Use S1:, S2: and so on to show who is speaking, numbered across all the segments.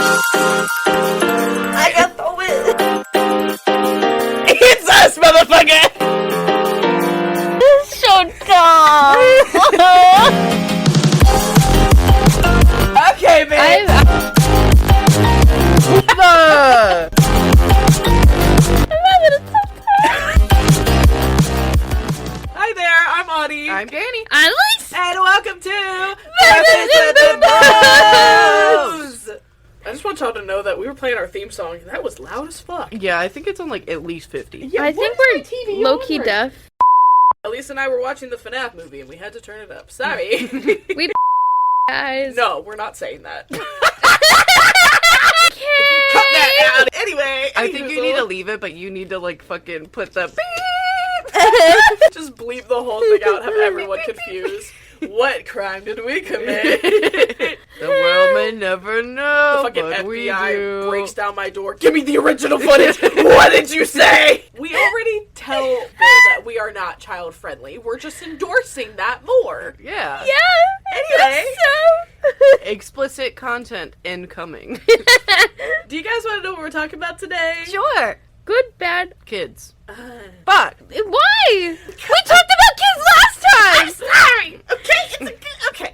S1: I got the win. It's us, motherfucker.
S2: This is so dumb.
S1: Okay, man. Hi there, I'm Audie.
S3: I'm Danny.
S2: I'm Lise.
S1: And welcome to I just want y'all to know that we were playing our theme song and that was loud as fuck.
S3: Yeah, I think it's on like at least 50.
S1: Yeah,
S2: I think we're low-key deaf.
S1: Elise and I were watching the FNAF movie and we had to turn it up. Sorry.
S2: We guys.
S1: No, we're not saying that.
S2: Okay.
S1: Cut that out. Anyway.
S3: I think you need to leave it, but you need to like fucking put the
S1: just bleep the whole thing out, have everyone confused. What crime did we commit?
S3: The world may never know.
S1: The fucking
S3: but we
S1: FBI
S3: do.
S1: breaks down my door. Give me the original footage. What did you say? We already tell Bill that we are not child friendly. We're just endorsing that more.
S3: Yeah.
S2: Yeah.
S1: Anyway.
S3: Explicit content incoming.
S1: Do you guys want to know what we're talking about today?
S2: Sure. Good, bad.
S3: Kids. But
S2: Why? We talked about kids last time.
S1: I'm sorry. Okay. Okay.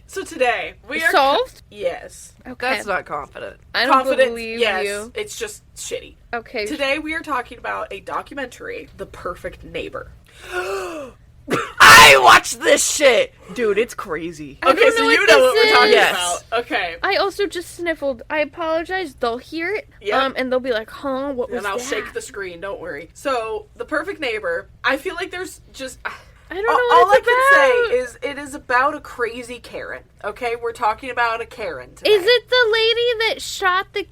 S1: So today we are
S2: Solved?
S1: Yes.
S2: Okay.
S3: that's not confident.
S2: I don't
S1: Confidence.
S2: believe
S1: Yes.
S2: you.
S1: It's just shitty.
S2: Okay.
S1: Today we are talking about a documentary, The Perfect Neighbor.
S3: I watched this shit! Dude, it's crazy.
S2: I
S1: Okay,
S2: don't
S1: so
S2: know
S1: you
S2: what
S1: know
S2: this
S1: what we're talking
S3: is.
S1: about. Okay.
S2: I also just sniffled. I apologize. They'll hear it.
S1: Yeah.
S2: And they'll be like, huh, what was
S1: And I'll
S2: that?
S1: shake the screen, don't worry. So, The Perfect Neighbor, I feel like there's just...
S2: I don't know
S1: all
S2: what
S1: I
S2: it's
S1: can
S2: about.
S1: say is it is about a crazy Karen. Okay? We're talking about a Karen today.
S2: Is it the lady that shot the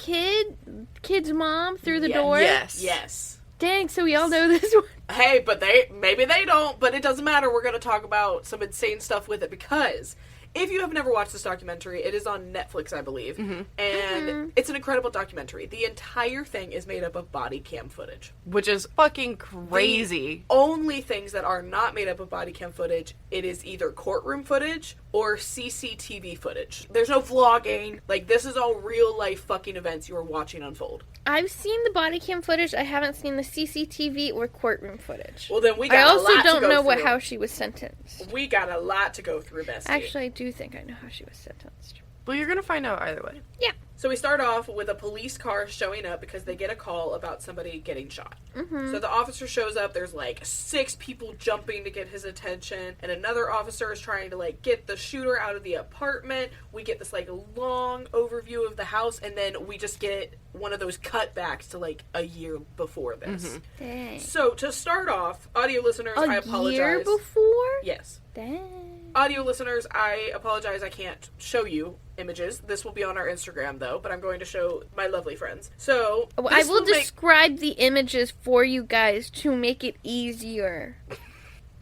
S2: kid's mom through the door?
S3: Yes.
S1: Yes.
S2: Dang, so we all know this one.
S1: Hey, but maybe they don't, but it doesn't matter. We're going to talk about some insane stuff with it because if you have never watched this documentary, it is on Netflix, I believe, and it's an incredible documentary. The entire thing is made up of body cam footage.
S3: Which is fucking crazy.
S1: The only things that are not made up of body cam footage, it is either courtroom footage or CCTV footage. There's no vlogging. Like, this is all real life fucking events you are watching unfold.
S2: I've seen the body cam footage. I haven't seen the CCTV or courtroom footage.
S1: Well, then we got
S2: I
S1: a
S2: also
S1: lot to
S2: don't
S1: go
S2: know
S1: through.
S2: how she was sentenced.
S1: We got a lot to go through, bestie.
S2: Actually, I do think I know how she was sentenced.
S3: Well, you're gonna find out either way.
S2: Yeah.
S1: So we start off with a police car showing up because they get a call about somebody getting shot. So the officer shows up, there's like 6 people jumping to get his attention, and another officer is trying to like get the shooter out of the apartment. We get this like long overview of the house, and then we just get one of those cutbacks to like a year before this.
S2: Dang.
S1: So to start off, audio listeners, I apologize.
S2: A year before?
S1: Yes.
S2: Dang.
S1: Audio listeners, I apologize I can't show you images. This will be on our Instagram, though, but I'm going to show my lovely friends. So,
S2: I will describe the images for you guys to make it easier.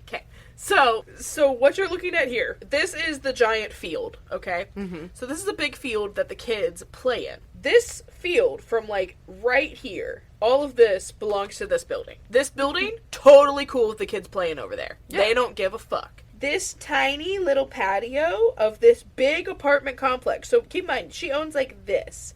S1: Okay. So what you're looking at here, this is the giant field, okay? So this is a big field that the kids play in. This field from, like, right here, all of this belongs to this building. This building, totally cool with the kids playing over there. Yeah. They don't give a fuck. This tiny little patio of this big apartment complex. So keep in mind, she owns like this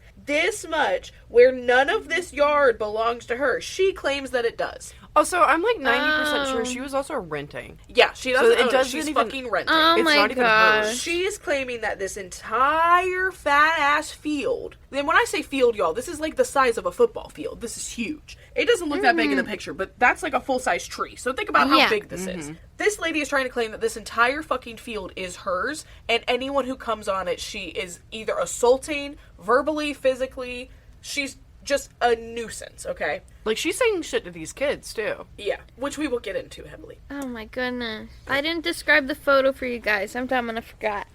S1: much, where none of this yard belongs to her. She claims that it does.
S3: Also, I'm like 90% sure she was also renting.
S1: Yeah, she doesn't own it.
S3: doesn't
S1: She's
S3: even-
S1: fucking renting.
S2: Oh
S3: It's
S2: my
S3: not even
S2: gosh.
S3: hers.
S1: She is claiming that this entire fat-ass field... Then when I say field, y'all, this is like the size of a football field. This is huge. It doesn't look that big in the picture, but that's like a full-size tree. So think about how big this is. This lady is trying to claim that this entire fucking field is hers, and anyone who comes on it, she is either assaulting, verbally, physically. She's just a nuisance, okay?
S3: Like, she's saying shit to these kids, too.
S1: Yeah, which we will get into heavily.
S2: Oh my goodness. I didn't describe the photo for you guys. I'm dumb and I forgot.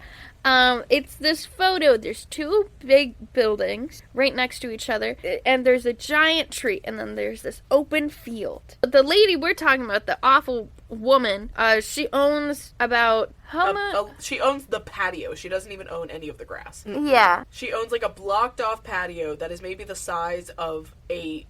S2: It's this photo. There's 2 big buildings right next to each other, and there's a giant tree, and then there's this open field. The lady we're talking about, the awful woman, she owns about how much?
S1: She owns the patio. She doesn't even own any of the grass.
S2: Yeah.
S1: She owns like a blocked off patio that is maybe the size of a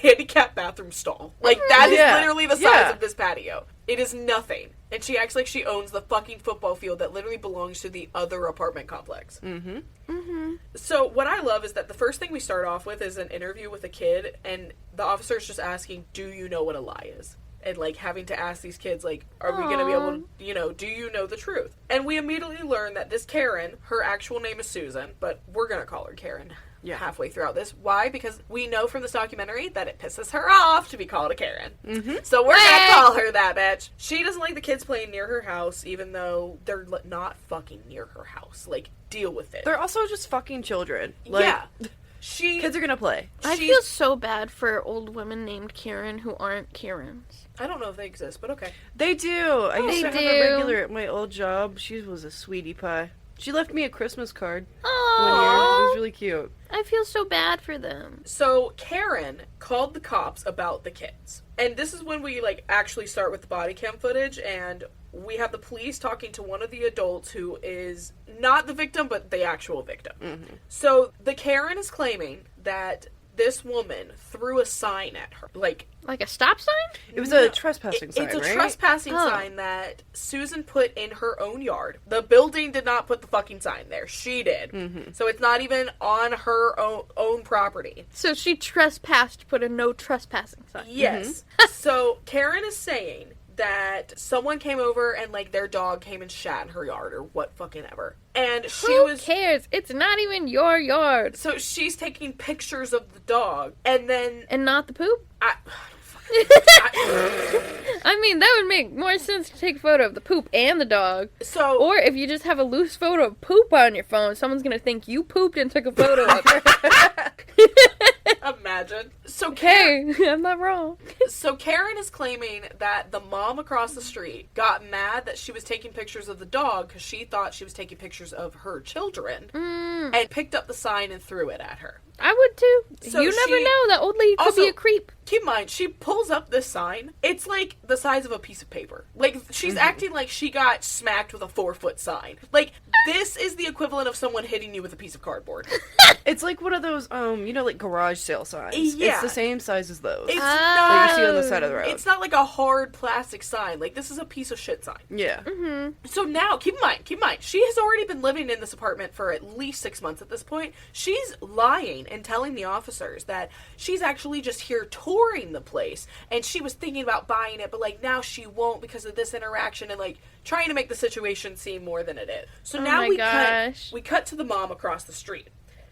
S1: handicap bathroom stall. Like, that is
S3: Yeah.
S1: literally the size of this patio. It is nothing. And she acts like she owns the fucking football field that literally belongs to the other apartment complex.
S3: Mm-hmm.
S2: Mm-hmm.
S1: So what I love is that the first thing we start off with is an interview with a kid, and the officer's just asking, do you know what a lie is? And, like, having to ask these kids, like, are we going to be able to, you know, do you know the truth? And we immediately learn that this Karen, her actual name is Susan, but we're going to call her Karen.
S3: Yeah.
S1: Halfway throughout this. Why? Because we know from this documentary that it pisses her off to be called a Karen.
S3: Mm-hmm.
S1: So we're gonna call her that bitch. She doesn't like the kids playing near her house, even though they're not fucking near her house. Like, deal with it.
S3: They're also just fucking children. Like,
S1: yeah.
S3: kids are gonna play.
S2: I feel so bad for old women named Karen who aren't Karens.
S1: I don't know if they exist, but okay.
S3: They do. I used
S2: They
S3: to have
S2: do.
S3: a regular at my old job. She was a sweetie pie. She left me a Christmas card one year. It
S2: Oh,
S3: was really cute.
S2: I feel so bad for them.
S1: So Karen called the cops about the kids. And this is when we, like, actually start with the body cam footage, and we have the police talking to one of the adults who is not the victim, but the actual victim.
S3: Mm-hmm.
S1: So the Karen is claiming that this woman threw a sign at her. Like
S2: a stop sign?
S3: It was
S1: No,
S3: a trespassing sign,
S1: it's a
S3: right?
S1: trespassing
S2: Oh.
S1: sign that Susan put in her own yard. The building did not put the fucking sign there. She did.
S3: Mm-hmm.
S1: So it's not even on her own property.
S2: So she trespassed, put a no trespassing sign.
S1: Yes. So Karen is saying that someone came over and, like, their dog came and shat in her yard or what fucking ever. And
S2: Who cares? It's not even your yard.
S1: So she's taking pictures of the dog, and then
S2: And not the poop?
S1: I
S2: I mean, that would make more sense to take a photo of the poop and the dog.
S1: so
S2: Or if you just have a loose photo of poop on your phone, someone's gonna think you pooped and took a photo of it.
S1: imagine. So
S2: Okay, I'm not wrong.
S1: So Karen is claiming that the mom across the street got mad that she was taking pictures of the dog because she thought she was taking pictures of her children, and picked up the sign and threw it at her.
S2: I would too.
S1: So
S2: You never
S1: she-
S2: know. That old lady could
S1: Also-
S2: be a creep.
S1: Keep in mind, she pulls up this sign. It's like the size of a piece of paper. Like, she's acting like she got smacked with a 4-foot sign. Like, this is the equivalent of someone hitting you with a piece of cardboard.
S3: It's like one of those, like garage sale signs.
S1: Yeah.
S3: It's the same size as those.
S1: It's
S3: that you
S1: not.
S3: see on the side of the road.
S1: It's not like a hard plastic sign. Like, this is a piece of shit sign.
S3: Yeah.
S1: So now, keep in mind, she has already been living in this apartment for at least 6 months at this point. She's lying and telling the officers that she's actually just here touring the place, and she was thinking about buying it, but, like, now she won't because of this interaction, and, like, trying to make the situation seem more than it is. So now
S2: my
S1: we
S2: gosh.
S1: cut to the mom across the street,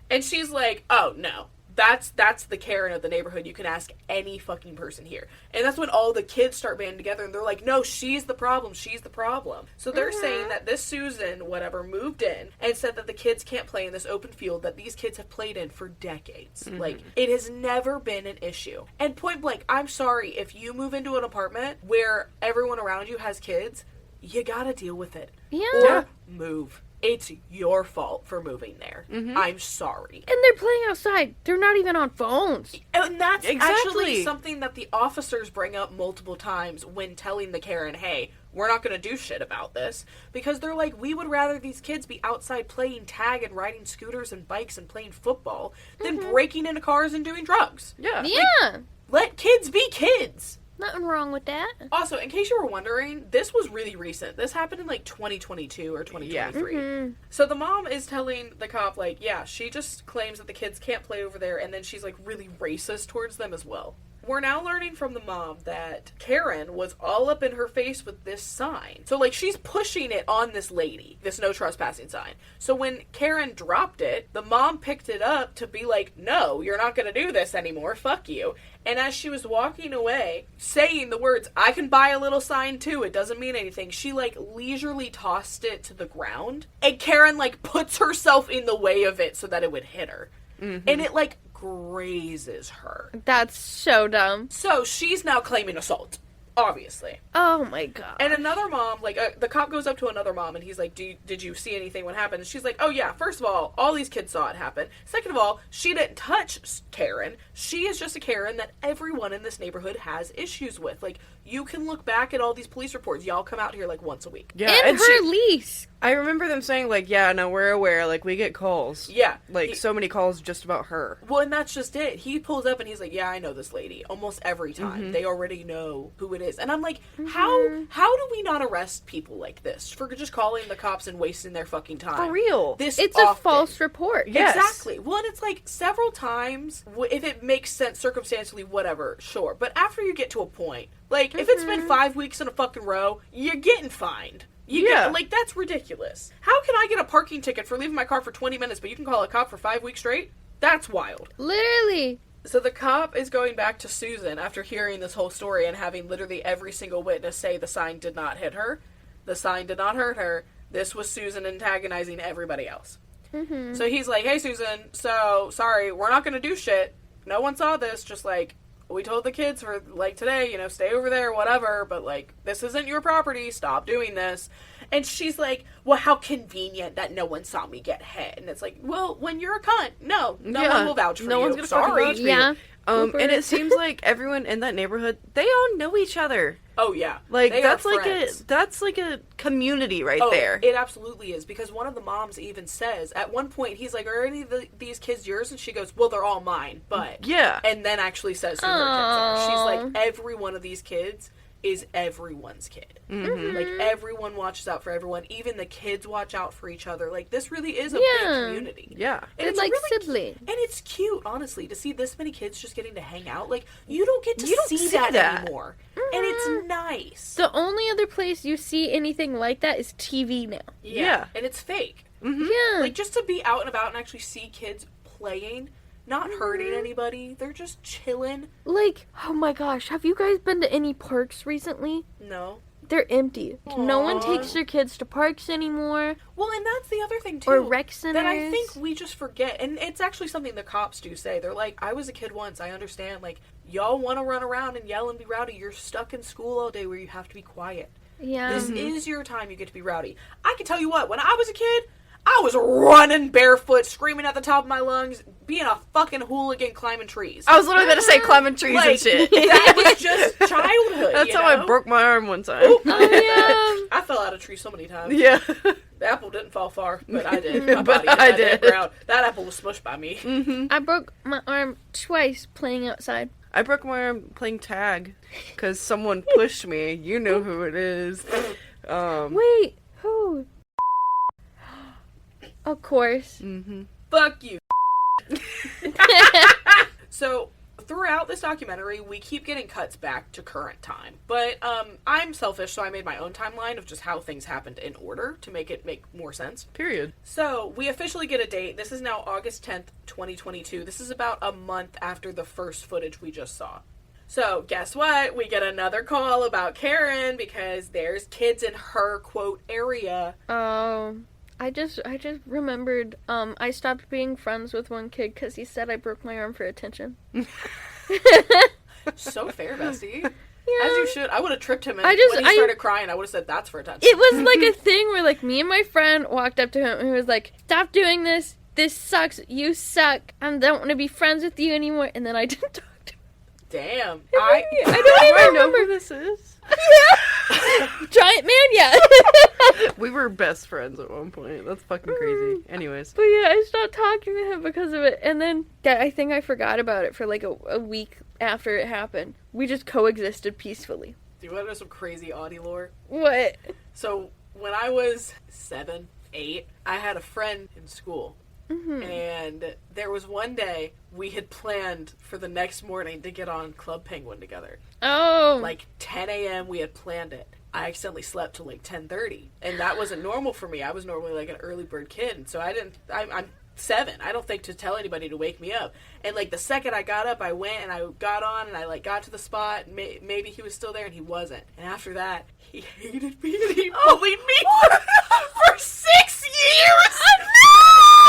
S1: and she's like, oh, no. That's the Karen of the neighborhood. You can ask any fucking person here. And that's when all the kids start banding together and they're like, no, she's the problem. She's the problem. So they're saying that this Susan, whatever, moved in and said that the kids can't play in this open field that these kids have played in for decades. Like, it has never been an issue. And point blank, I'm sorry, if you move into an apartment where everyone around you has kids, you gotta deal with it.
S2: Yeah.
S1: Or move. It's your fault for moving there. I'm sorry.
S2: And they're playing outside. They're not even on phones.
S1: And that's actually
S3: Exactly.
S1: something that the officers bring up multiple times when telling the Karen, hey, we're not going to do shit about this. Because they're like, we would rather these kids be outside playing tag and riding scooters and bikes and playing football than breaking into cars and doing drugs.
S3: Yeah.
S2: Yeah.
S1: Let kids be kids.
S2: Nothing wrong with that.
S1: Also, in case you were wondering, this was really recent. This happened in, like, 2022 or 2023. So the mom is telling the cop, like, yeah, she just claims that the kids can't play over there, and then she's, like, really racist towards them as well. We're now learning from the mom that Karen was all up in her face with this sign. So, like, she's pushing it on this lady, this no trespassing sign. So when Karen dropped it, the mom picked it up to be like, no, you're not going to do this anymore, fuck you. And as she was walking away, saying the words, I can buy a little sign too, it doesn't mean anything, she, like, leisurely tossed it to the ground. And Karen, like, puts herself in the way of it so that it would hit her. And it, like, grazes her.
S2: That's so dumb.
S1: So she's now claiming assault Obviously.
S2: Oh my god.
S1: And another mom, like, the cop goes up to another mom and he's like, did you see anything when happened? And she's like, oh yeah, first of all these kids saw it happen. Second of all, she didn't touch Karen. She is just a Karen that everyone in this neighborhood has issues with. Like, you can look back at all these police reports. Y'all come out here, like, once a week.
S3: Yeah,
S2: in
S3: and
S2: her lease.
S3: I remember them saying, like, yeah, no, we're aware, like, we get calls.
S1: Yeah.
S3: Like, so many calls just about her.
S1: Well, and that's just it. He pulls up and he's like, yeah, I know this lady. Almost every time.
S3: Mm-hmm.
S1: They already know who it is. And I'm like, how do we not arrest people like this for just calling the cops and wasting their fucking time?
S3: For real.
S1: This
S2: It's
S1: often.
S2: a false report.
S3: Yes.
S1: Exactly. Well, and it's like several times, if it makes sense circumstantially, whatever, sure. But after you get to a point, like, if it's been 5 weeks in a fucking row, you're getting fined. Like, that's ridiculous. How can I get a parking ticket for leaving my car for 20 minutes, but you can call a cop for 5 weeks straight? That's wild.
S2: Literally.
S1: So the cop is going back to Susan after hearing this whole story and having literally every single witness say the sign did not hit her. The sign did not hurt her. This was Susan antagonizing everybody else.
S2: Mm-hmm.
S1: So he's like, hey, Susan, so, sorry, we're not going to do shit. No one saw this, just, like, we told the kids for, like, today, stay over there, whatever, but, like, this isn't your property, stop doing this. And she's like, well, how convenient that no one saw me get hit. And it's like, well, when you're a cunt, no one will vouch for you.
S3: No one's gonna fucking vouch for you.
S2: Yeah.
S3: And it seems like everyone in that neighborhood, they all know each other.
S1: Oh, yeah.
S3: Like,
S1: They
S3: that's
S1: are
S3: like
S1: friends.
S3: that's like a community right
S1: Oh,
S3: there.
S1: it absolutely is, because one of the moms even says, at one point, he's like, are any of these kids yours? And she goes, well, they're all mine, but...
S3: Yeah.
S1: And then actually says who her kids are. She's like, every one of these kids is everyone's kid.
S3: Mm-hmm.
S1: Like, everyone watches out for everyone. Even the kids watch out for each other. Like, this really is a big community.
S3: Yeah.
S1: And
S2: They're
S1: it's
S2: like
S1: really,
S2: siblings.
S1: and it's cute, honestly, to see this many kids just getting to hang out. Like, you don't get to
S3: You don't
S1: see
S3: see
S1: that
S3: that.
S1: anymore. And it's nice.
S2: The only other place you see anything like that is TV now.
S3: Yeah.
S1: And it's fake.
S3: Mm-hmm.
S2: Yeah.
S1: Like, just to be out and about and actually see kids playing, not hurting anybody. They're just chilling.
S2: Like, oh my gosh, have you guys been to any parks recently?
S1: No.
S2: They're empty. No one
S1: Aw.
S2: takes their kids to parks anymore.
S1: Well, and that's the other thing, too.
S2: Or rec centers.
S1: That I think we just forget. And it's actually something the cops do say. They're like, I was a kid once. I understand. Like, y'all want to run around and yell and be rowdy. You're stuck in school all day where you have to be quiet.
S2: Yeah.
S1: This is your time you get to be rowdy. I can tell you what, when I was a kid, I was running barefoot, screaming at the top of my lungs, being a fucking hooligan climbing trees.
S3: I was literally going to say climbing trees and shit.
S1: That was just childhood.
S3: That's how I broke my arm one time.
S1: Oh,
S2: yeah.
S1: I fell out of a tree so many times.
S3: Yeah.
S1: The apple didn't fall far, but I did. My
S3: But
S1: body hit
S3: I
S1: that damn
S3: did.
S1: ground. That apple was smushed by me.
S3: Mm-hmm.
S2: I broke my arm twice playing outside.
S3: I broke my arm playing tag because someone pushed me. You know who it is.
S2: Wait, who? Of course.
S3: Mm-hmm.
S1: Fuck you. So, throughout this documentary, we keep getting cuts back to current time. But I'm selfish, so I made my own timeline of just how things happened in order to make it make more sense.
S3: Period.
S1: So, we officially get a date. This is now August 10th, 2022. This is about a month after the first footage we just saw. So, guess what? We get another call about Karen because there's kids in her, quote, area.
S2: Oh, I just remembered, I stopped being friends with one kid because he said I broke my arm for attention.
S1: So fair, bestie.
S2: Yeah.
S1: As you should. I would have tripped him, and
S2: I just-
S1: when he started crying, I would have said, that's for attention.
S2: It was like a thing where, like, me and my friend walked up to him and he was like, stop doing this. This sucks. You suck. I don't want to be friends with you anymore. And then I didn't talk to him.
S1: Damn.
S2: I don't
S3: I
S2: even
S3: know
S2: remember.
S3: who this is.
S2: Giant man, yeah.
S3: We were best friends at one point. That's fucking crazy. Anyways.
S2: But yeah, I stopped talking to him because of it. And then I think I forgot about it for like a week after it happened. We just coexisted peacefully.
S1: Do you want to know some crazy Audie lore?
S2: What?
S1: So, when I was 7, 8, I had a friend in school.
S2: Mm-hmm.
S1: And there was one day we had planned for the next morning to get on Club Penguin together.
S2: Oh.
S1: Like 10 a.m. we had planned it. I accidentally slept till like 10:30. And that wasn't normal for me. I was normally like an early bird kid. So I'm 7. I don't think to tell anybody to wake me up. And like the second I got up, I went and I got on and I like got to the spot. And maybe he was still there and he wasn't. And after that, he hated me and he bullied me for 6 years.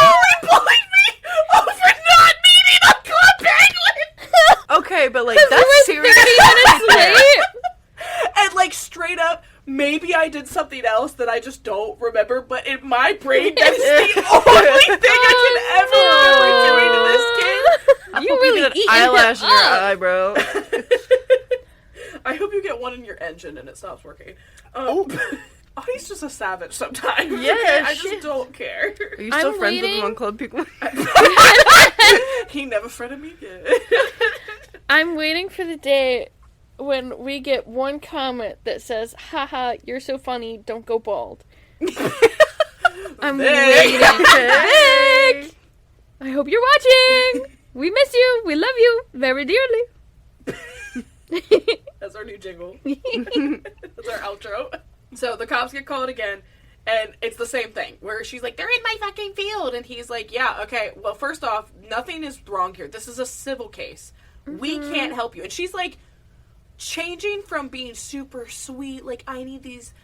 S1: He bullied me over not meeting a Club Penguin.
S3: Okay, but like,
S2: We were
S3: that's serious.
S2: 30 minutes late.
S1: that I just don't remember, but in my brain, that is the only thing I can ever remember doing to this kid.
S3: I
S2: You
S3: hope
S2: really
S3: you get an
S2: eating
S3: eyelash
S2: him
S3: in your
S2: up.
S3: eye, bro.
S1: I hope you get one in your engine and it stops working. Oh, he's just a savage sometimes.
S3: Yeah,
S1: okay? I
S3: shit.
S1: just don't care.
S3: Are you still
S2: I'm
S3: friends with
S2: waiting.
S3: him on Club Penguin?
S1: He never friended me again.
S2: I'm waiting for the day when we get one comment that says, haha, you're so funny, don't go bald. I'm waiting for Vic! I hope you're watching! We miss you! We love you! Very dearly!
S1: That's our new jingle. That's our outro. So the cops get called again, and it's the same thing, where she's like, they're in my fucking field, and he's like, yeah, okay, well, first off, nothing is wrong here. This is a civil case. We can't help you. And she's like, changing from being super sweet, like, I need these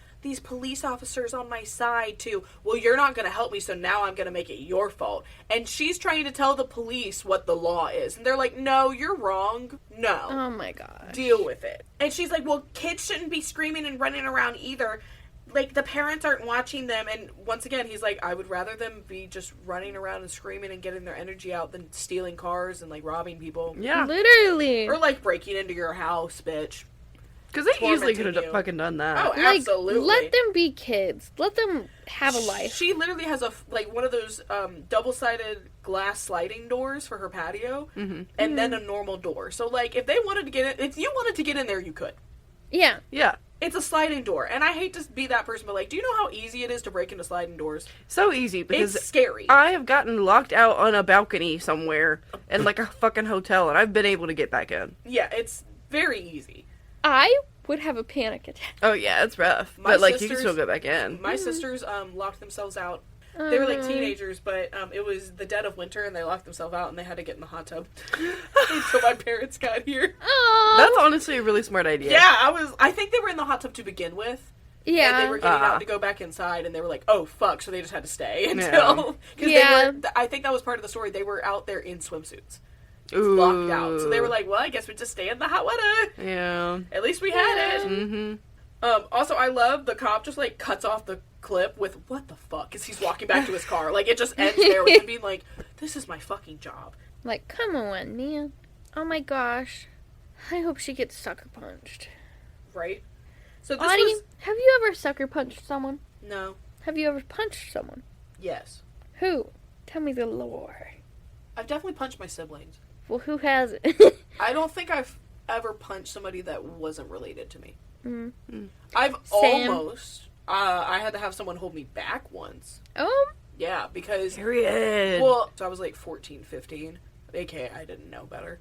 S1: police officers on my side, to, well, you're not going to help me, so now I'm going to make it your fault. And she's trying to tell the police what the law is. And they're like, no, you're wrong. No.
S2: Oh my god.
S1: Deal with it. And she's like, well, kids shouldn't be screaming and running around either. Like, the parents aren't watching them. And once again, he's like, I would rather them be just running around and screaming and getting their energy out than stealing cars and, like, robbing people.
S3: Yeah.
S2: Literally.
S1: Or, like, breaking into your house, bitch.
S3: Because they easily could
S1: Tormenting
S3: have
S1: you.
S3: fucking done that.
S1: Oh,
S2: Like,
S1: absolutely.
S2: let them be kids. Let them have a life.
S1: She literally has one of those double-sided glass sliding doors for her patio, and then a normal door. So, like, if they wanted to get in, if you wanted to get in there, you could.
S2: Yeah.
S3: Yeah.
S1: It's a sliding door, and I hate to be that person, but, like, do you know how easy it is to break into sliding doors?
S3: So easy, because
S1: It's scary.
S3: I have gotten locked out on a balcony somewhere in, like, a fucking hotel, and I've been able to get back in.
S1: Yeah, it's very easy.
S2: I would have a panic attack.
S3: Oh, yeah, it's rough.
S1: My
S3: But, like, you can
S1: sisters-
S3: still get back in.
S1: My sisters locked themselves out. They were, like, teenagers, but it was the dead of winter, and they locked themselves out, and they had to get in the hot tub until my parents got here.
S2: Oh.
S3: That's honestly a really smart idea.
S1: Yeah, I think they were in the hot tub to begin with.
S2: Yeah.
S1: And they were getting out to go back inside, and they were like, oh, fuck, so they just had to stay until... Because
S2: Yeah.
S1: I think that was part of the story. They were out there in swimsuits.
S3: Ooh.
S1: Locked out. So they were like, well, I guess we just stay in the hot water.
S3: Yeah.
S1: At least we had it.
S3: Mm-hmm.
S1: Also, I love the cop just, like, cuts off the clip with, what the fuck, as he's walking back to his car. Like, it just ends there with him being like, this is my fucking job.
S2: Like, come on, man. Oh my gosh. I hope she gets sucker punched.
S1: Right? So this
S2: Audie,
S1: was...
S2: have you ever sucker punched someone?
S1: No.
S2: Have you ever punched someone?
S1: Yes.
S2: Who? Tell me the lore.
S1: I've definitely punched my siblings.
S2: Well, who hasn't?
S1: I don't think I've ever punched somebody that wasn't related to me.
S2: Mm.
S1: I've
S2: Sam.
S1: almost... I had to have someone hold me back once.
S2: Oh?
S1: Yeah, because...
S3: Period.
S1: Well, so I was like 14, 15. AKA, I didn't know better.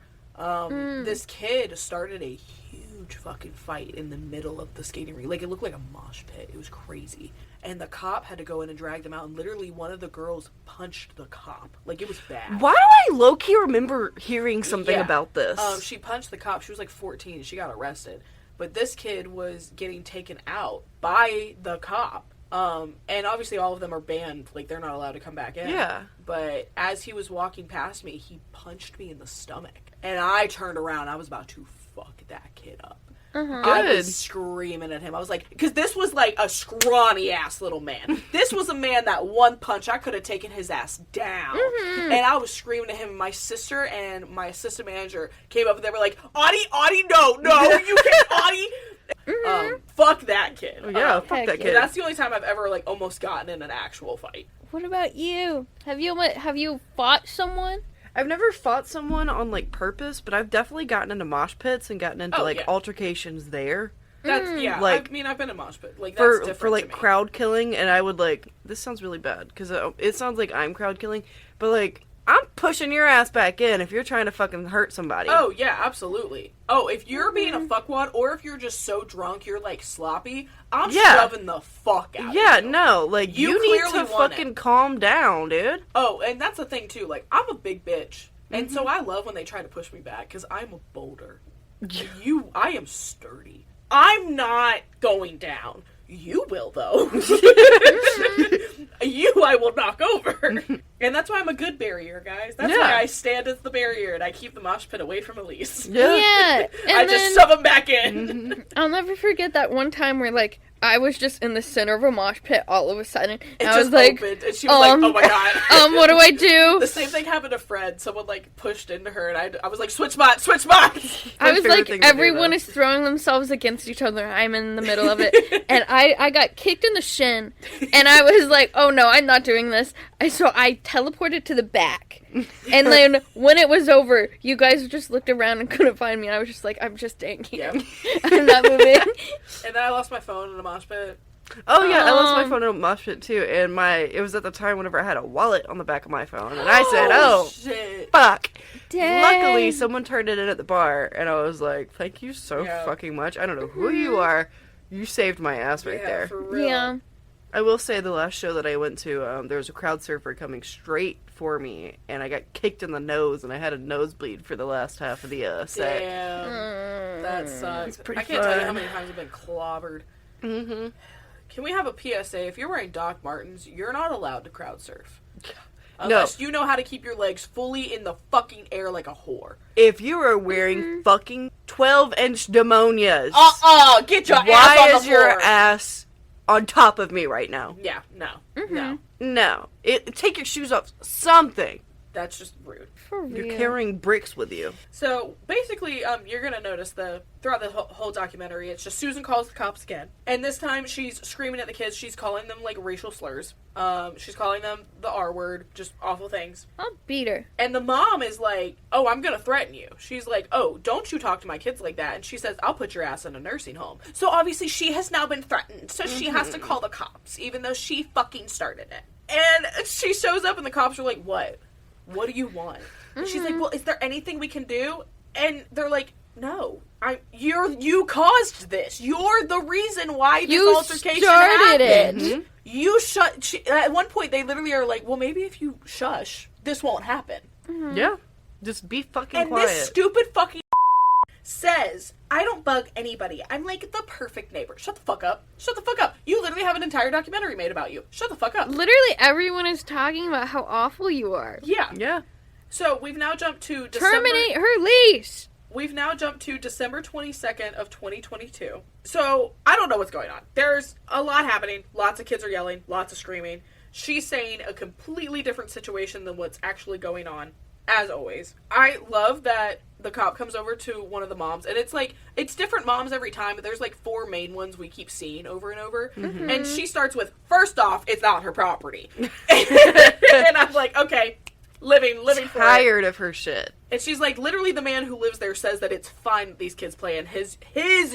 S1: This kid started a huge fucking fight in the middle of the skating rink. Like, it looked like a mosh pit. It was crazy. And the cop had to go in and drag them out. And literally, one of the girls punched the cop. Like, it was bad.
S3: Why do I low-key remember hearing something
S1: Yeah.
S3: about this?
S1: She punched the cop. She was like 14. She got arrested. But this kid was getting taken out by the cop. And obviously all of them are banned. Like, they're not allowed to come back in.
S3: Yeah.
S1: But as he was walking past me, he punched me in the stomach. And I turned around. I was about to fuck that kid up.
S2: Uh-huh.
S1: I
S3: Good.
S1: was screaming at him. I was like, because this was like a scrawny ass little man. This was a man that one punch, I could have taken his ass down. And I was screaming at him. My sister and my assistant manager came up and they were like, Audie, no, you can't, Audie. Fuck that kid.
S3: Oh, yeah, fuck
S2: heck
S3: that
S2: yeah.
S3: kid.
S1: That's the only time I've ever like almost gotten in an actual fight.
S2: What about you? Have you fought someone?
S3: I've never fought someone on, like, purpose, but I've definitely gotten into mosh pits and gotten into,
S1: Oh,
S3: like,
S1: yeah.
S3: altercations there.
S1: That's yeah.
S3: Like-
S1: I mean, I've been in mosh pit. Like that's different
S3: For like,
S1: to me.
S3: crowd killing, and I would, like, this sounds really bad, because it sounds like I'm crowd killing, but, like, I'm pushing your ass back in if you're trying to fucking hurt somebody.
S1: Oh, yeah, absolutely. Oh, if you're being a fuckwad, or if you're just so drunk you're, like, sloppy, I'm
S3: Yeah.
S1: shoving the fuck out
S3: Yeah,
S1: of you.
S3: no, like,
S1: You
S3: you need to
S1: clearly want
S3: fucking
S1: it.
S3: calm down, dude.
S1: Oh, and that's the thing, too. Like, I'm a big bitch. And
S3: Mm-hmm.
S1: so I love when they try to push me back, because I'm a boulder. I am sturdy. I'm not going down. You will, though. You I will knock over. And that's why I'm a good barrier, guys. That's
S3: Yeah.
S1: why I stand as the barrier, and I keep the mosh pit away from Elise.
S2: Yeah. And
S1: I
S2: then
S1: just shove them back in.
S2: I'll never forget that one time where, like, I was just in the center of a mosh pit all of a sudden.
S1: It
S2: I was
S1: just
S2: like,
S1: opened, and she was like, oh my god.
S2: what do I do?
S1: The same thing happened to Fred. Someone, like, pushed into her, and I was like, switch spots!
S2: I was like, everyone is throwing themselves against each other. I'm in the middle of it. And I got kicked in the shin, and I was like, oh no, I'm not doing this. So I teleported to the back. And then when it was over, you guys just looked around and couldn't find me. And I was just like, I'm just staying here.
S1: Yeah.
S2: I'm not moving.
S1: And then I lost my phone in a mosh pit.
S3: Oh yeah, I lost my phone in a mosh pit too, and it was at the time whenever I had a wallet on the back of my phone, and I said, "Oh
S1: shit.
S3: fuck!"
S2: Dang.
S3: Luckily, someone turned it in at the bar, and I was like, "Thank you so fucking much. I don't know who you are. You saved my ass right there."
S1: For real.
S2: Yeah.
S3: I will say the last show that I went to, there was a crowd surfer coming straight for me, and I got kicked in the nose, and I had a nosebleed for the last half of the set.
S1: Damn. That sucks.
S3: pretty
S1: I can't tell you how
S3: fun.
S1: many times I've been clobbered.
S3: Mm-hmm.
S1: Can we have a PSA? If you're wearing Doc Martens, you're not allowed to crowd surf. Unless you know how to keep your legs fully in the fucking air like a whore.
S3: If you are wearing fucking 12-inch demonias,
S1: get your ass on the
S3: why is your
S1: floor.
S3: ass on top of me right now?
S1: Yeah, no.
S2: Mm-hmm.
S1: No.
S3: No. Take your shoes off. Something.
S1: That's just rude.
S2: For real.
S3: You're carrying bricks with you.
S1: So, basically, you're gonna notice throughout the whole documentary, it's just Susan calls the cops again. And this time, she's screaming at the kids. She's calling them, like, racial slurs. She's calling them the R word, just awful things.
S2: I'll beat her.
S1: And the mom is like, oh, I'm gonna threaten you. She's like, oh, don't you talk to my kids like that. And she says, I'll put your ass in a nursing home. So, obviously, she has now been threatened. So, she has to call the cops, even though she fucking started it. And she shows up, and the cops are like, what? What do you want? And she's like, well, is there anything we can do? And they're like, no. You caused this. You're the reason why this altercation
S2: started
S1: happened.
S2: it.
S1: You at one point, they literally are like, well, maybe if you shush, this won't happen.
S3: Yeah. Just be fucking
S1: And
S3: quiet.
S1: this stupid fucking says, I don't bug anybody. I'm like the perfect neighbor. Shut the fuck up. Shut the fuck up. You literally have an entire documentary made about you. Shut the fuck up.
S2: Literally everyone is talking about how awful you are.
S1: Yeah.
S3: Yeah.
S1: So we've now jumped to
S2: Terminate her lease.
S1: We've now jumped to December 22nd of 2022. So, I don't know what's going on. There's a lot happening. Lots of kids are yelling. Lots of screaming. She's saying a completely different situation than what's actually going on, as always. I love that the cop comes over to one of the moms, and it's like, it's different moms every time, but there's like 4 main ones we keep seeing over and over. Mm-hmm. And she starts with, first off, it's not her property. And I'm like, okay, living for it.
S3: Tired of her shit.
S1: And she's like, literally the man who lives there says that it's fine that these kids play in his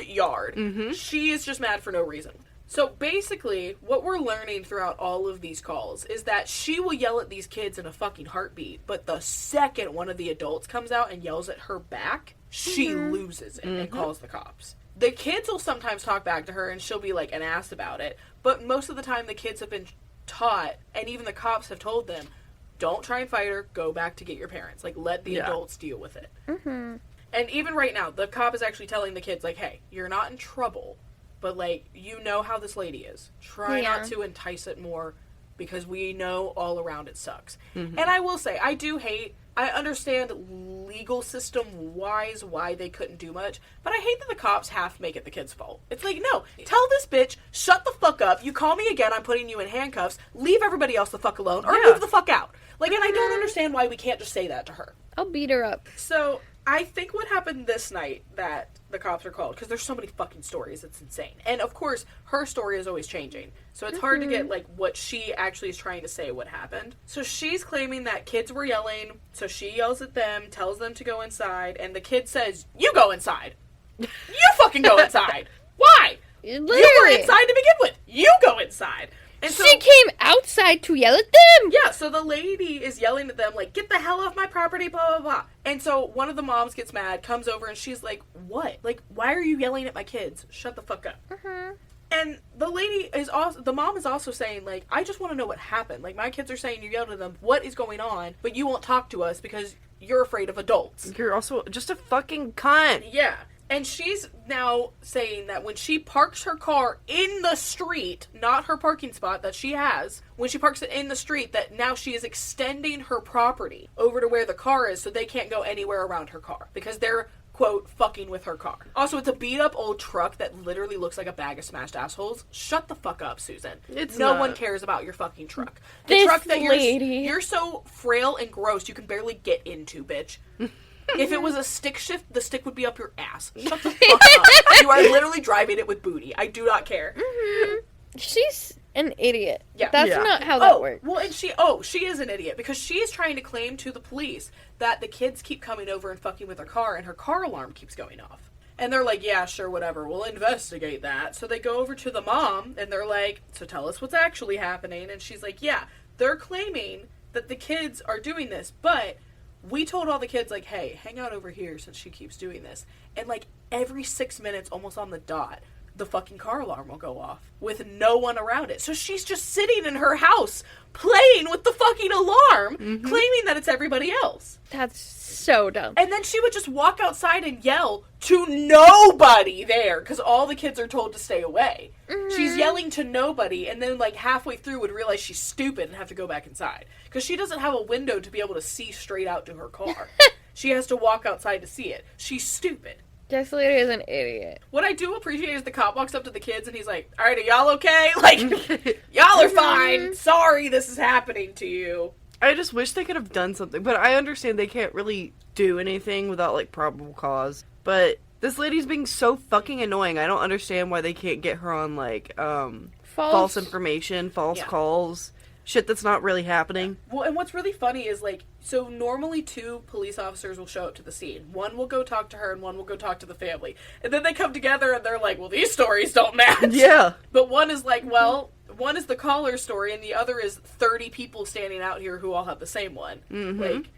S1: yard. Mm-hmm. She is just mad for no reason. So basically, what we're learning throughout all of these calls is that she will yell at these kids in a fucking heartbeat, but the second one of the adults comes out and yells at her back, she loses it and calls the cops. The kids will sometimes talk back to her and she'll be like an ass about it, but most of the time the kids have been taught, and even the cops have told them, don't try and fight her, go back to get your parents. Like, let the adults deal with it. Mm-hmm. And even right now, the cop is actually telling the kids, like, hey, you're not in trouble, but, like, you know how this lady is. Try not to entice it more, because we know all around it sucks. Mm-hmm. And I will say, I understand legal system-wise why they couldn't do much, but I hate that the cops half make it the kid's fault. It's like, no, tell this bitch, shut the fuck up, you call me again, I'm putting you in handcuffs, leave everybody else the fuck alone, or move the fuck out. Like, and I don't understand why we can't just say that to her.
S2: I'll beat her up.
S1: So, I think what happened this night that the cops are called, because there's so many fucking stories, it's insane. And, of course, her story is always changing. So it's hard to get, like, what she actually is trying to say what happened. So she's claiming that kids were yelling, so she yells at them, tells them to go inside, and the kid says, you go inside! You fucking go inside! Why?
S2: Literally.
S1: You were inside to begin with! You go inside! And so,
S2: she came outside to yell at them!
S1: Yeah, so the lady is yelling at them, like, get the hell off my property, blah, blah, blah. And so one of the moms gets mad, comes over, and she's like, what? Like, why are you yelling at my kids? Shut the fuck up. Mm-hmm. And the lady is also, the mom is also saying, like, I just want to know what happened. Like, my kids are saying you yelled at them, what is going on? But you won't talk to us because you're afraid of adults.
S3: You're also just a fucking cunt.
S1: Yeah. And she's now saying that when she parks her car in the street, not her parking spot that she has, when she parks it in the street, that now she is extending her property over to where the car is so they can't go anywhere around her car. Because they're quote, fucking with her car. Also, it's a beat-up old truck that literally looks like a bag of smashed assholes. Shut the fuck up, Susan. No one cares about your fucking truck. The
S2: This
S1: truck that
S2: lady.
S1: you're so frail and gross you can barely get into, bitch. If it was a stick shift, the stick would be up your ass. Shut the fuck up. You are literally driving it with booty. I do not care.
S2: She's an idiot.
S1: Yeah.
S2: That's
S3: Yeah.
S2: not how that works.
S1: Well, and she is an idiot because she is trying to claim to the police that the kids keep coming over and fucking with her car and her car alarm keeps going off. And they're like, yeah, sure, whatever, we'll investigate that. So they go over to the mom and they're like, so tell us what's actually happening. And she's like, yeah, they're claiming that the kids are doing this, but we told all the kids, like, hey, hang out over here since she keeps doing this. And, like, every 6 minutes, almost on the dot, the fucking car alarm will go off with no one around it. So she's just sitting in her house playing with the fucking alarm, claiming that it's everybody else.
S2: That's so dumb.
S1: And then she would just walk outside and yell to nobody there because all the kids are told to stay away. She's yelling to nobody and then like halfway through would realize she's stupid and have to go back inside because she doesn't have a window to be able to see straight out to her car. She has to walk outside to see it. She's stupid.
S2: This lady is an idiot.
S1: What I do appreciate is the cop walks up to the kids and he's like, all right, are y'all okay? Like, y'all are fine. Sorry this is happening to you.
S3: I just wish they could have done something, but I understand they can't really do anything without, like, probable cause. But this lady's being so fucking annoying. I don't understand why they can't get her on, like, false information, false calls, shit that's not really happening.
S1: Well, and what's really funny is, like, so normally 2 police officers will show up to the scene. One will go talk to her and one will go talk to the family. And then they come together and they're like, well, these stories don't match.
S3: Yeah.
S1: But one is like, well, one is the caller's story and the other is 30 people standing out here who all have the same one. Like,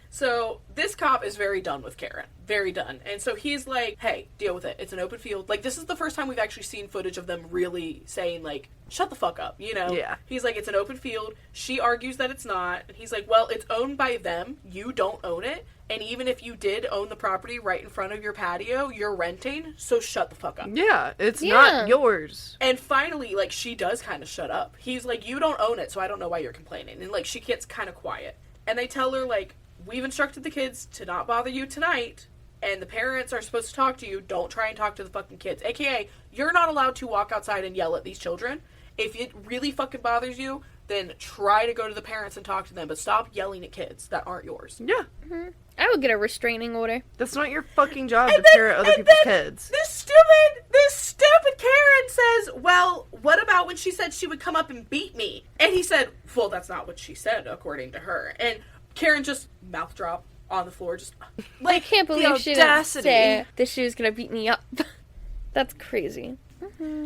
S1: so this cop is very done with Karen. Very done. And so he's like, hey, deal with it. It's an open field. Like, this is the first time we've actually seen footage of them really saying, like, shut the fuck up, you know?
S3: Yeah.
S1: He's like, it's an open field. She argues that it's not. And he's like, well, it's owned by them. You don't own it. And even if you did own the property right in front of your patio, you're renting. So shut the fuck up.
S3: Yeah, it's not yours.
S1: And finally, like, she does kind of shut up. He's like, you don't own it, so I don't know why you're complaining. And, like, she gets kind of quiet. And they tell her, like, we've instructed the kids to not bother you tonight, and the parents are supposed to talk to you. Don't try and talk to the fucking kids. AKA, you're not allowed to walk outside and yell at these children. If it really fucking bothers you, then try to go to the parents and talk to them, but stop yelling at kids that aren't yours.
S3: Yeah.
S2: I would get a restraining order.
S3: That's not your fucking job to parent other people's kids.
S1: This stupid Karen says, well, what about when she said she would come up and beat me? And he said, well, that's not what she said, according to her. And Karen just mouth drop on the floor, just like,
S2: I can't believe she didn't say that she was gonna beat me up. That's crazy.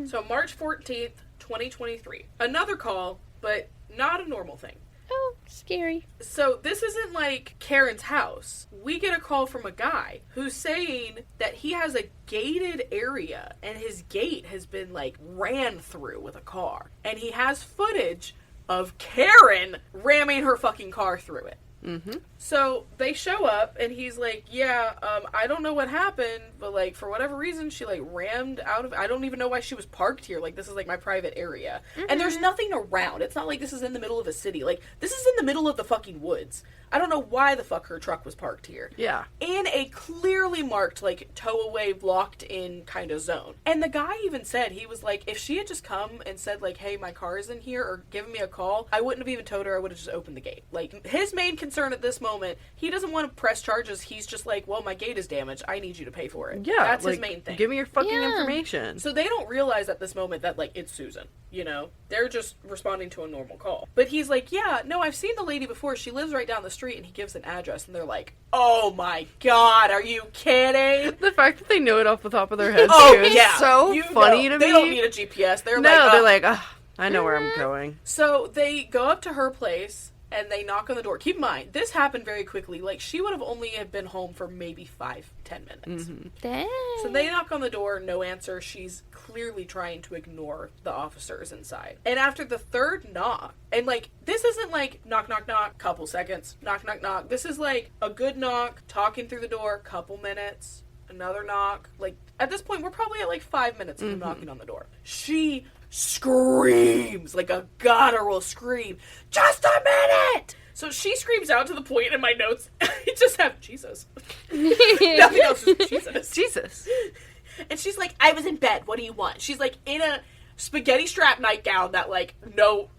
S1: So March 14th, 2023. Another call, but not a normal thing.
S2: Oh, scary.
S1: So this isn't like Karen's house. We get a call from a guy who's saying that he has a gated area and his gate has been like ran through with a car. And he has footage of Karen ramming her fucking car through it. So they show up and he's like, yeah, I don't know what happened, but like for whatever reason she like rammed out of, I don't even know why she was parked here. Like, this is like my private area. And there's nothing around. It's not like this is in the middle of a city. Like, this is in the middle of the fucking woods. I don't know why the fuck her truck was parked here.
S3: Yeah.
S1: In a clearly marked, like, tow-away, locked-in kind of zone. And the guy even said, he was like, if she had just come and said, like, hey, my car is in here, or given me a call, I wouldn't have even towed her, I would have just opened the gate. Like, his main concern at this moment, he doesn't want to press charges, he's just like, well, my gate is damaged, I need you to pay for it.
S3: Yeah.
S1: That's
S3: like,
S1: his main thing.
S3: Give me your fucking information.
S1: So they don't realize at this moment that, like, it's Susan, you know? They're just responding to a normal call. But he's like, yeah, no, I've seen the lady before, she lives right down the street, and he gives an address, and they're like, oh my god, are you kidding?
S3: The fact that they know it off the top of their heads too is so funny to me.
S1: They don't need a GPS. They're
S3: like, I know where I'm going.
S1: So they go up to her place, and they knock on the door. Keep in mind, this happened very quickly. Like, she would have only have been home for maybe 5-10 minutes.
S2: Dang.
S1: So they knock on the door, no answer. She's clearly trying to ignore the officers inside. And after the third knock, and like, this isn't like knock, knock, knock, couple seconds, knock, knock, knock. This is like a good knock, talking through the door, couple minutes, another knock. Like, at this point, we're probably at like 5 minutes of knocking on the door. She screams like a guttural scream. Just a minute! So she screams out to the point in my notes, I just have Jesus. Nothing else, just Jesus.
S3: Jesus.
S1: And she's like, I was in bed, what do you want? She's like in a spaghetti strap nightgown that like, no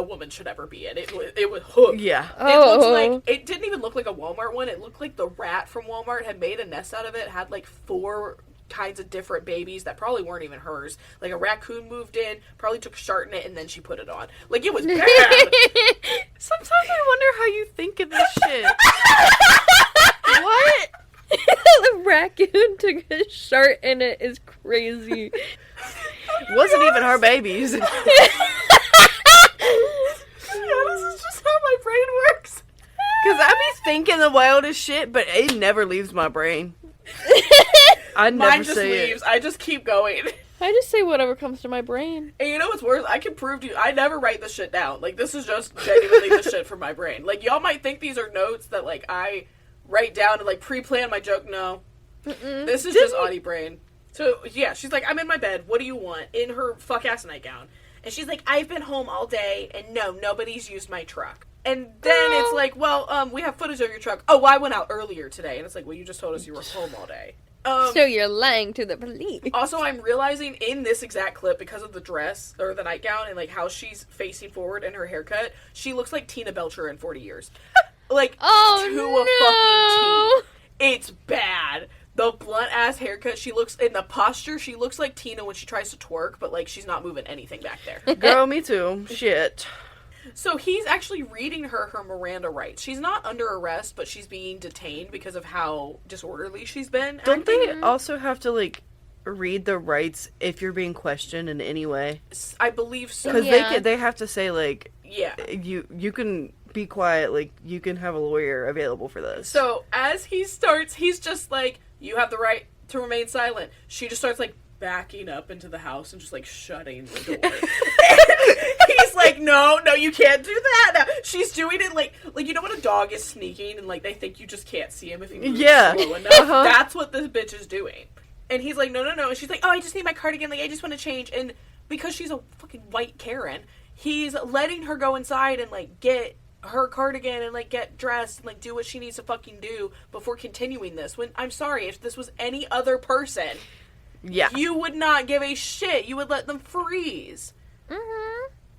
S1: woman should ever be in. It was hooked.
S3: Yeah.
S1: It looks like, it didn't even look like a Walmart one, it looked like the rat from Walmart had made a nest out of it, had like 4 kinds of different babies that probably weren't even hers. Like a raccoon moved in, probably took a shart in it, and then she put it on. Like it was bad.
S3: Sometimes I wonder how you think of this shit. What?
S2: The raccoon took a shart in it is crazy.
S3: Wasn't even her babies.
S1: Yeah, this is just how my brain works.
S3: Because I be thinking the wildest shit, but it never leaves my brain. I never
S1: Mine just
S3: say
S1: leaves. I just keep going.
S2: I just say whatever comes to my brain.
S1: And you know what's worse? I can prove to you, I never write this shit down. Like, this is just genuinely the shit from my brain. Like, y'all might think these are notes that, like, I write down and, like, pre-plan my joke. No. This is just Audie brain. So, yeah, she's like, I'm in my bed. What do you want? In her fuck-ass nightgown. And she's like, I've been home all day, and no, nobody's used my truck. And then it's like, well, we have footage of your truck. Oh, well, I went out earlier today. And it's like, well, you just told us you were home all day.
S2: So you're lying to the police.
S1: Also, I'm realizing in this exact clip, because of the dress, or the nightgown, and, like, how she's facing forward in her haircut, she looks like Tina Belcher in 40 Years. Like, to a fucking T. It's bad. The blunt-ass haircut, she looks, in the posture, she looks like Tina when she tries to twerk, but, like, she's not moving anything back there.
S3: Girl, me too. Shit.
S1: So he's actually reading her Miranda rights. She's not under arrest, but she's being detained because of how disorderly she's been.
S3: Don't they also have to, like, read the rights if you're being questioned in any way?
S1: I believe so.
S3: Because they have to say, like,
S1: yeah,
S3: you can be quiet, like, you can have a lawyer available for this.
S1: So as he starts, he's just like, you have the right to remain silent. She just starts, like, backing up into the house and just, like, shutting the door. He's like, no, you can't do that. No. She's doing it like, you know when a dog is sneaking and, like, they think you just can't see him if he moves slow enough? That's what this bitch is doing. And he's like, no. And she's like, oh, I just need my cardigan. Like, I just want to change. And because she's a fucking white Karen, he's letting her go inside and, like, get her cardigan and, like, get dressed and, like, do what she needs to fucking do before continuing this. When, I'm sorry, if this was any other person, you would not give a shit. You would let them freeze.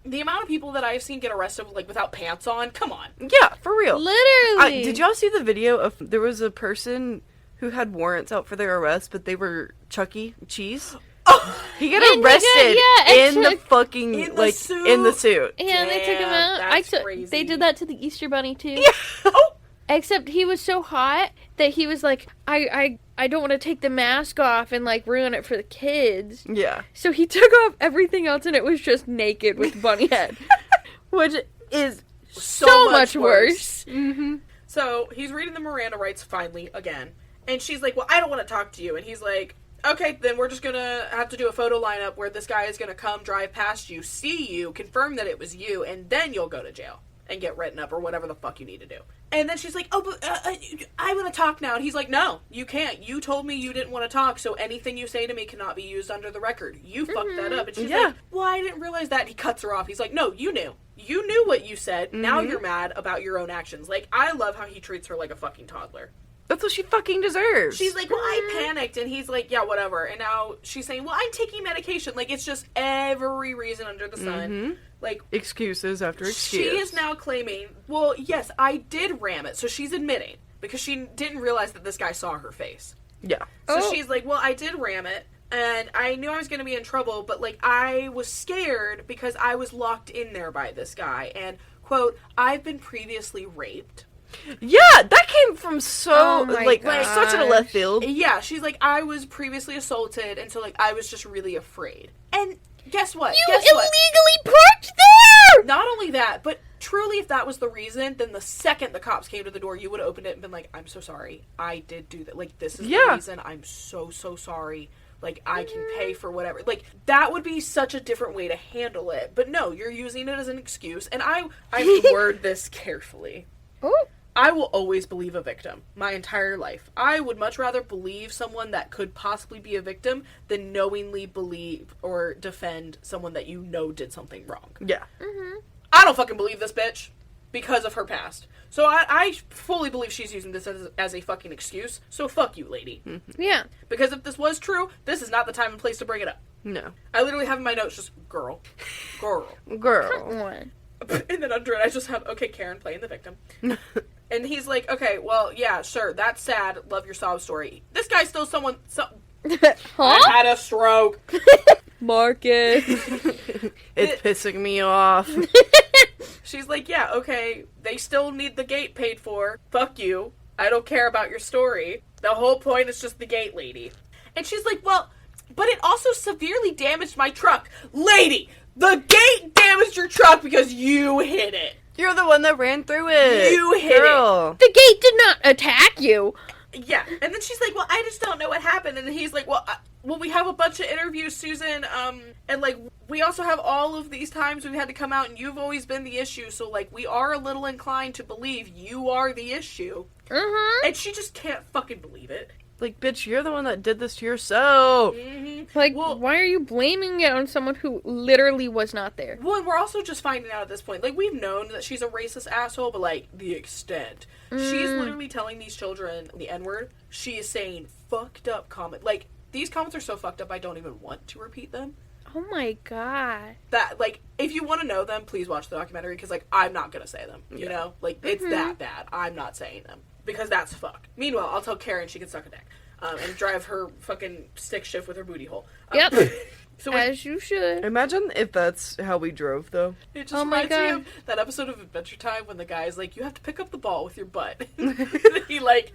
S1: The amount of people that I've seen get arrested, like, without pants on, come on.
S3: Yeah, for real.
S2: Literally.
S3: Did y'all see the video of, there was a person who had warrants out for their arrest, but they were Chuck E. Cheese? Oh, he got arrested in the fucking, in the suit. In the suit.
S2: Yeah, they took him out.
S1: That's crazy.
S2: They did that to the Easter Bunny, too.
S3: Yeah. Oh.
S2: Except he was so hot that he was like, I don't want to take the mask off and, like, ruin it for the kids.
S3: Yeah.
S2: So he took off everything else and it was just naked with bunny head. Which is so much worse.
S1: So he's reading the Miranda rights finally again. And she's like, well, I don't want to talk to you. And he's like, okay, then we're just going to have to do a photo lineup where this guy is going to come drive past you, see you, confirm that it was you, and then you'll go to jail and get written up or whatever the fuck you need to do. And then she's like, oh, but I want to talk now. And he's like, no, you can't. You told me you didn't want to talk, so anything you say to me cannot be used under the record. You fucked that up. And she's like, well, I didn't realize that. And he cuts her off. He's like, no, you knew. You knew what you said. Now you're mad about your own actions. Like, I love how he treats her like a fucking toddler.
S3: That's what she fucking deserves.
S1: She's like, well, I panicked. And he's like, yeah, whatever. And now she's saying, well, I'm taking medication. Like, it's just every reason under the sun. Like,
S3: excuses after excuse.
S1: She is now claiming, well, yes, I did ram it. So she's admitting. Because she didn't realize that this guy saw her face.
S3: Yeah.
S1: So she's like, well, I did ram it. And I knew I was going to be in trouble. But, like, I was scared because I was locked in there by this guy. And, quote, I've been previously raped.
S3: Yeah, that came from such a left field.
S1: Yeah, she's like, I was previously assaulted, and so, like, I was just really afraid. And guess what?
S2: You illegally parked there!
S1: Not only that, but truly, if that was the reason, then the second the cops came to the door, you would have opened it and been like, I'm so sorry. I did do that. Like, this is the reason. I'm so, so sorry. Like, I can pay for whatever. Like, that would be such a different way to handle it. But no, you're using it as an excuse. And I word this carefully.
S2: Oh.
S1: I will always believe a victim my entire life. I would much rather believe someone that could possibly be a victim than knowingly believe or defend someone that you know did something wrong.
S3: Yeah.
S1: I don't fucking believe this bitch. because of her past. So I fully believe she's using this as a fucking excuse. So fuck you, lady.
S2: Yeah.
S1: Because if this was true, this is not the time and place to bring it up.
S3: No.
S1: I literally have in my notes just, girl.
S3: Girl.
S2: Come on.
S1: And then under it, I just have, okay, Karen playing the victim. And he's like, okay, well, yeah, sure, that's sad. Love your sob story. This guy's still someone...
S2: Huh?
S1: I had a stroke.
S2: Marcus.
S3: It's pissing me off.
S1: She's like, yeah, okay, they still need the gate paid for. Fuck you. I don't care about your story. The whole point is just the gate lady. And she's like, well, but it also severely damaged my truck. Lady, the gate damaged your truck because you hit it.
S3: You're the one that ran through it.
S1: You hit
S3: Girl.
S2: The gate did not attack you.
S1: Yeah, and then she's like, well, I just don't know what happened. And he's like, well, we have a bunch of interviews, Susan, and, like, we also have all of these times we've had to come out, and you've always been the issue, so, like, we are a little inclined to believe you are the issue. And she just can't fucking believe it.
S3: Like, bitch, you're the one that did this to yourself.
S2: Like, why are you blaming it on someone who literally was not there?
S1: Well, and we're also just finding out at this point, like, we've known that she's a racist asshole, but, like, the extent. She's literally telling these children the N-word. She is saying fucked up comments. Like, these comments are so fucked up, I don't even want to repeat them.
S2: Oh my god.
S1: That, like, if you want to know them, please watch the documentary, because, like, I'm not gonna say them, you know? Like, it's that bad. I'm not saying them. Because that's fucked. Meanwhile, I'll tell Karen she can suck a dick. And drive her fucking stick shift with her booty hole.
S2: Yep.
S1: So
S2: as you should.
S3: Imagine if that's how we drove, though.
S1: It just
S2: Oh my
S1: reminds me
S2: God.
S1: of that episode of Adventure Time when the guy's like, you have to pick up the ball with your butt. He like...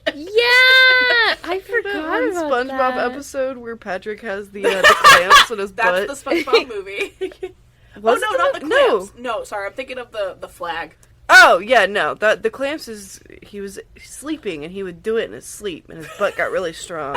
S2: Yeah! I forgot
S3: That
S2: about
S3: SpongeBob
S2: that.
S3: episode where Patrick has the clamps in his butt.
S1: That's the SpongeBob movie.
S3: Was
S1: oh, no,
S3: that?
S1: not the
S3: No.
S1: clamps. No, sorry, I'm thinking of the flag.
S3: Oh, yeah, no. The clamps is... He was sleeping, and he would do it in his sleep, and his butt got really strong.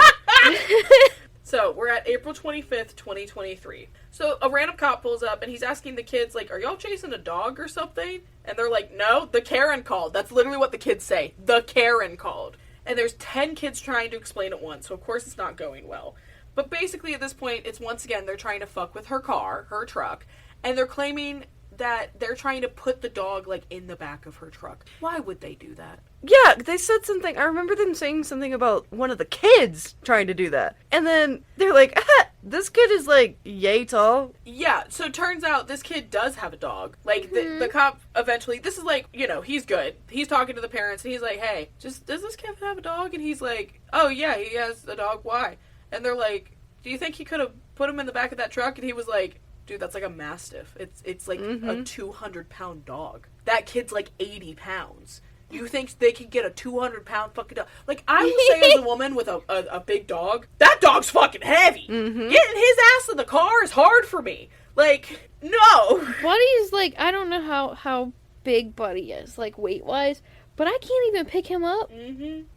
S1: So, we're at April 25th, 2023. So, a random cop pulls up, and he's asking the kids, like, are y'all chasing a dog or something? And they're like, no, the Karen called. That's literally what the kids say. The Karen called. And there's 10 kids trying to explain at once, so of course it's not going well. But basically, at this point, it's once again, they're trying to fuck with her car, her truck, and they're claiming that they're trying to put the dog, like, in the back of her truck. Why would they do that?
S3: Yeah, they said something. I remember them saying something about one of the kids trying to do that. And then they're like, this kid is, like, yay tall.
S1: Yeah, so it turns out this kid does have a dog. Like, the cop eventually, this is like, you know, he's good. He's talking to the parents, and he's like, hey, does this kid have a dog? And he's like, oh, yeah, he has a dog. Why? And they're like, do you think he could have put him in the back of that truck? And he was like, dude, that's like a Mastiff. It's like a 200-pound dog. That kid's like 80 pounds. You think they could get a 200-pound fucking dog? Like, I would say as a woman with a big dog, that dog's fucking heavy. Getting his ass in the car is hard for me. Like, no.
S2: Buddy's like, I don't know how big Buddy is, like, weight-wise, but I can't even pick him up.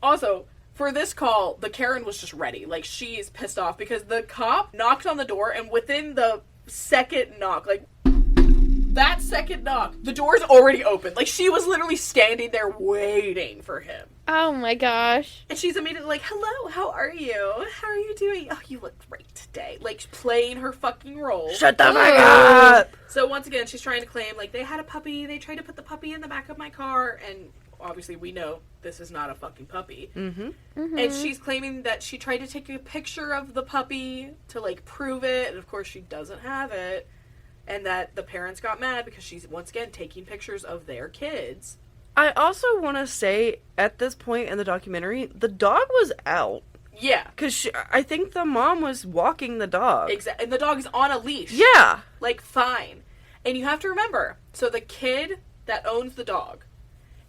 S1: Also, for this call, the Karen was just ready. Like, she's pissed off because the cop knocked on the door, and within the second knock, like, that second knock, the door's already open. Like, she was literally standing there waiting for him.
S2: Oh my gosh.
S1: And she's immediately like, hello, how are you? How are you doing? Oh, you look great today. Like, playing her fucking role.
S3: Shut the fuck up!
S1: So once again, she's trying to claim, like, they had a puppy, they tried to put the puppy in the back of my car, and obviously we know this is not a fucking puppy. And she's claiming that she tried to take a picture of the puppy to, like, prove it, and of course she doesn't have it. And that the parents got mad because she's, once again, taking pictures of their kids.
S3: I also want to say, at this point in the documentary, the dog was out.
S1: Yeah.
S3: Because I think the mom was walking the dog.
S1: Exactly. And the dog is on a leash.
S3: Yeah.
S1: Like, fine. And you have to remember, so the kid that owns the dog,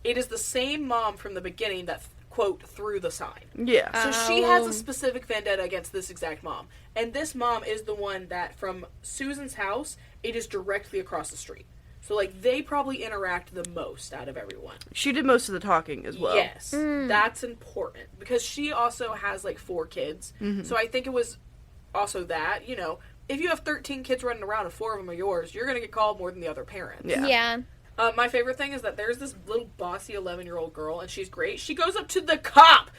S1: it is the same mom from the beginning that, quote, threw the sign.
S3: Yeah.
S1: So she has a specific vendetta against this exact mom. And this mom is the one that, from Susan's house, it is directly across the street. So, like, they probably interact the most out of everyone.
S3: She did most of the talking as well.
S1: Yes. That's important. Because she also has, like, 4 kids. So I think it was also that, you know, if you have 13 kids running around and 4 of them are yours, you're going to get called more than the other parents.
S3: Yeah.
S1: My favorite thing is that there's this little bossy 11-year-old girl, and she's great. She goes up to the cop,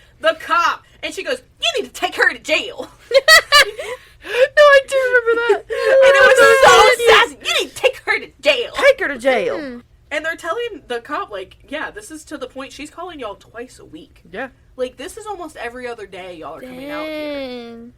S1: and she goes, you need to take her to jail.
S3: No, I do remember that.
S1: And it was so sassy. You need to take her to jail.
S3: Take her to jail.
S1: And they're telling the cop, like, yeah, this is to the point she's calling y'all twice a week.
S3: Yeah.
S1: Like, this is almost every other day y'all are coming out here.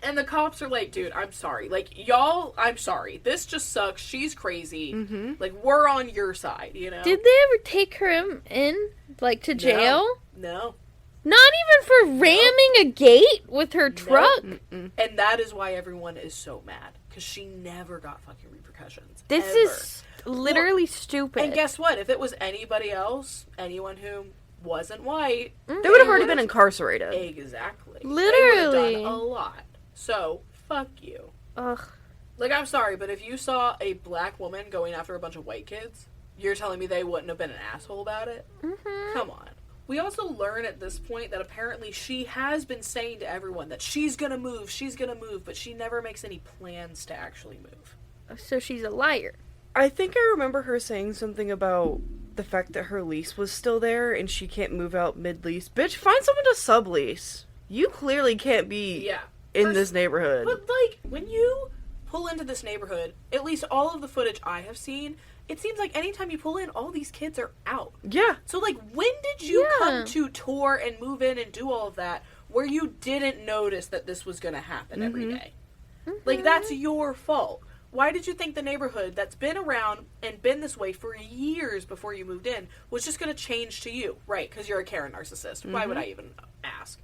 S1: And the cops are like, dude, I'm sorry. Like, y'all, I'm sorry. This just sucks. She's crazy. Mm-hmm. Like, we're on your side, you know?
S2: Did they ever take her in, like, to jail?
S1: No.
S2: Not even for ramming a gate with her truck?
S1: And that is why everyone is so mad. Because she never got fucking repercussions.
S2: This
S1: ever.
S2: is literally stupid.
S1: And guess what? If it was anybody else, anyone who wasn't white...
S3: They would have already been incarcerated.
S1: Exactly.
S2: Literally.
S1: They would have done a lot. So, fuck you.
S2: Ugh.
S1: Like, I'm sorry, but if you saw a black woman going after a bunch of white kids, you're telling me they wouldn't have been an asshole about it? Mm-hmm. Come on. We also learn at this point that apparently she has been saying to everyone that she's gonna move, but she never makes any plans to actually move.
S2: So she's a liar.
S3: I think I remember her saying something about the fact that her lease was still there and she can't move out mid-lease. Bitch, find someone to sublease. You clearly can't be in this neighborhood.
S1: But, like, when you pull into this neighborhood, at least all of the footage I have seen, it seems like anytime you pull in, all these kids are out.
S3: Yeah.
S1: So, like, when did you come to tour and move in and do all of that where you didn't notice that this was going to happen every day? Like, that's your fault. Why did you think the neighborhood that's been around and been this way for years before you moved in was just going to change to you? Right, because you're a Karen narcissist. Why would I even ask?